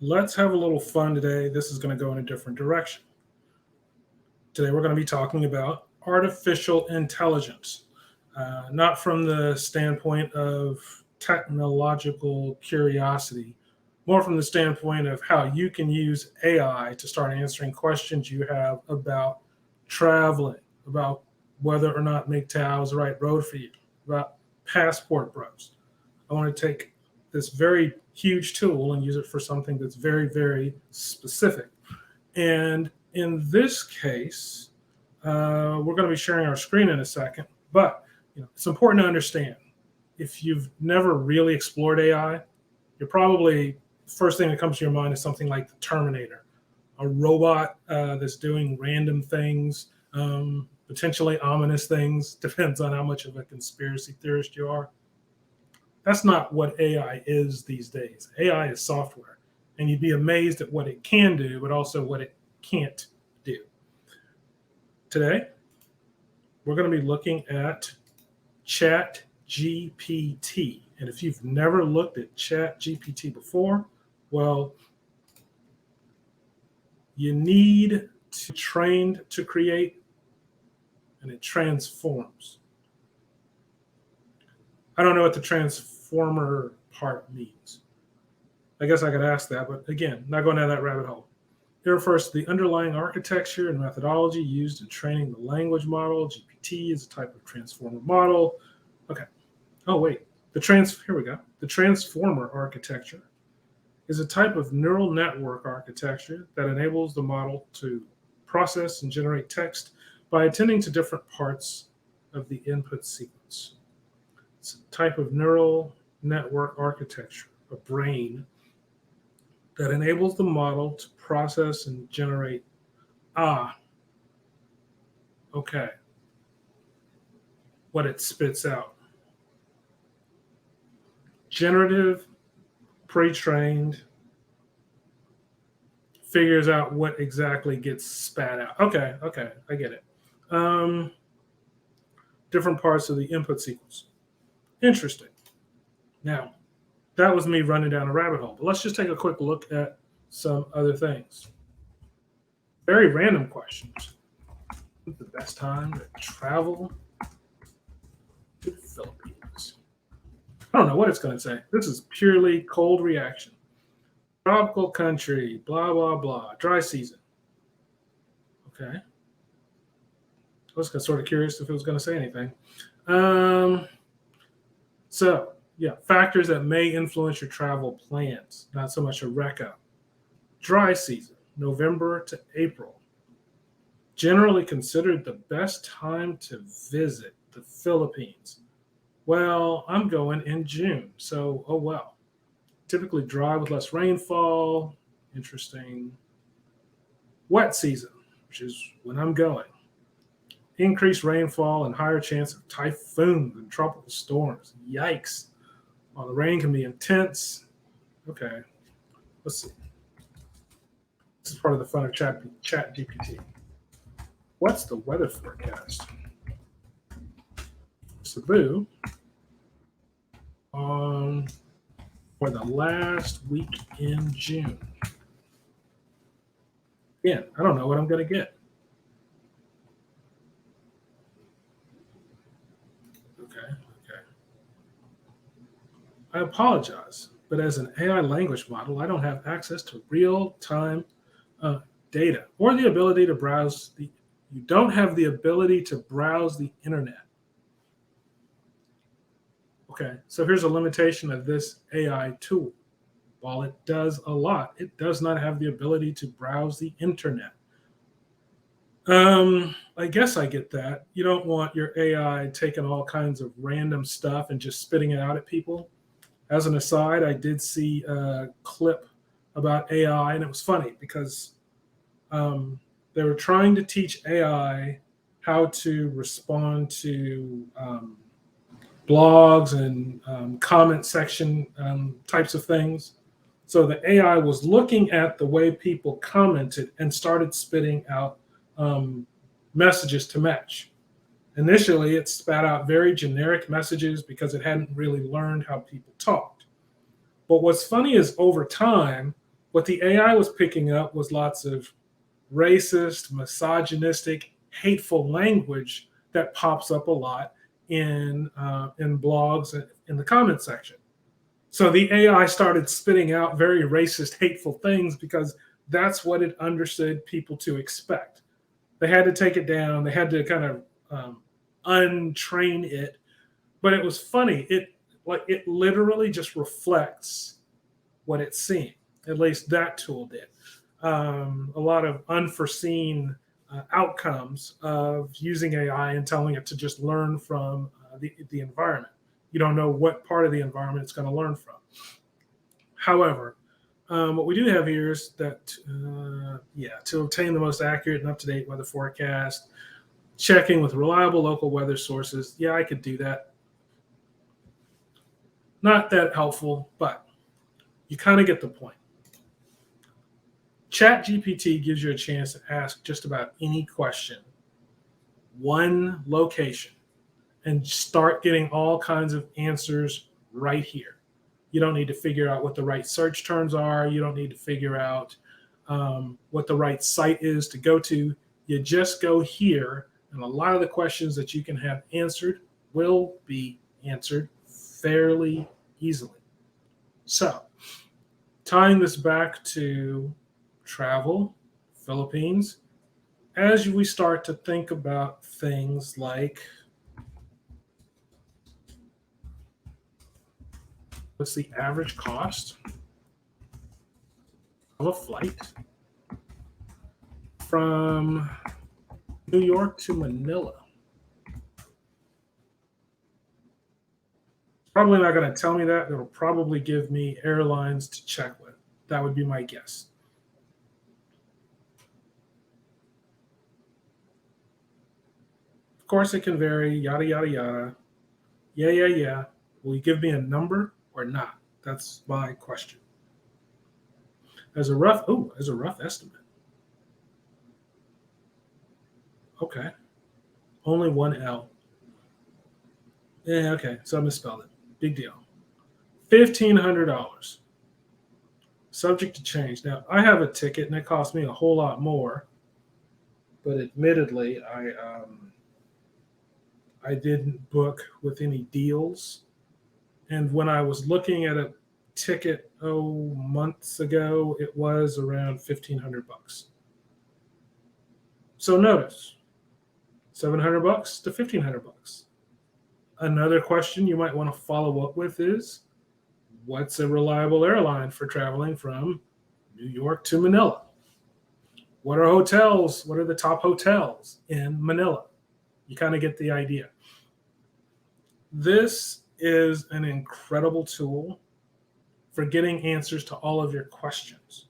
Let's have a little fun today. This is going to go in a different direction. Today, we're going to be talking about artificial intelligence, not from the standpoint of technological curiosity, more from the standpoint of how you can use AI to start answering questions you have about traveling, about whether or not MGTOW is the right road for you, about passport bros. I want to take this very huge tool and use it for something that's very, very specific. And in this case, we're going to be sharing our screen in a second, but it's important to understand if you've never really explored AI, you're probably first thing that comes to your mind is something like the Terminator, a robot that's doing random things, potentially ominous things, depends on how much of a conspiracy theorist you are. That's not what AI is these days. AI is software, and you'd be amazed at what it can do, but also what it can't do. Today, we're going to be looking at ChatGPT. And if you've never looked at ChatGPT before, well, you need to be trained to create, and it transforms. I don't know what the transformer part means. I guess I could ask that, but again, not going down that rabbit hole. It refers to the underlying architecture and methodology used in training the language model. GPT is a type of transformer model. Okay. Oh, wait. Here we go. The transformer architecture is a type of neural network architecture that enables the model to process and generate text by attending to different parts of the input sequence. It's a type of neural network architecture, a brain, that enables the model to process and generate. Okay. What it spits out. Generative, pre-trained, figures out what exactly gets spat out. Okay, I get it. Different parts of the input sequence. Interesting. Now, that was me running down a rabbit hole. But let's just take a quick look at some other things. Very random questions. When's the best time to travel to the Philippines? I don't know what it's going to say. This is purely cold reaction. Tropical country, blah, blah, blah. Dry season. Okay. I was sort of curious if it was going to say anything. Factors that may influence your travel plans, not so much a reco. Dry season, November to April. Generally considered the best time to visit the Philippines. Well, I'm going in June, so oh well. Typically dry with less rainfall. Interesting. Wet season, which is when I'm going. Increased rainfall and higher chance of typhoons and tropical storms. Yikes. While the rain can be intense. Okay, let's see. This is part of the fun of ChatGPT. What's the weather forecast? Cebu for the last week in June. Again, I don't know what I'm going to get. Okay. I apologize, but as an AI language model, I don't have access to real-time data or the ability to browse the. You don't have the ability to browse the internet. Okay, so here's a limitation of this AI tool. While it does a lot, it does not have the ability to browse the internet. I guess I get that. You don't want your AI taking all kinds of random stuff and just spitting it out at people. As an aside, I did see a clip about AI, and it was funny because they were trying to teach AI how to respond to blogs and comment section types of things. So the AI was looking at the way people commented and started spitting out messages to match. Initially, it spat out very generic messages because it hadn't really learned how people talked. But what's funny is over time, What the AI was picking up was lots of racist, misogynistic, hateful language that pops up a lot in blogs and in the comment section. So the AI started spitting out very racist, hateful things because that's what it understood people to expect. They had to take it down. They had to kind of untrain it. But it was funny. It literally just reflects what it's seeing. At least that tool did. A lot of unforeseen outcomes of using AI and telling it to just learn from the environment. You don't know what part of the environment it's going to learn from. However, what we do have here is that, to obtain the most accurate and up to date weather forecast, checking with reliable local weather sources. Yeah, I could do that. Not that helpful, but you kind of get the point. ChatGPT gives you a chance to ask just about any question, one location, and start getting all kinds of answers right here. You don't need to figure out what the right search terms are. You don't need to figure out what the right site is to go to. You just go here, and a lot of the questions that you can have answered will be answered fairly easily. So, tying this back to travel, Philippines, as we start to think about things like what's the average cost of a flight from New York to Manila? Probably not going to tell me that. It'll probably give me airlines to check with. That would be my guess. Of course, it can vary, yada, yada, yada. Yeah, yeah, yeah. Will you give me a number or not? That's my question. As a rough estimate. Okay. Only one L. Yeah, okay. So I misspelled it. Big deal. $1,500. Subject to change. Now, I have a ticket and it cost me a whole lot more. But admittedly, I didn't book with any deals. And when I was looking at a ticket months ago, it was around $1,500. So notice, $700 to $1,500. Another question you might want to follow up with is, what's a reliable airline for traveling from New York to Manila? What are hotels? What are the top hotels in Manila? You kind of get the idea. This is an incredible tool for getting answers to all of your questions.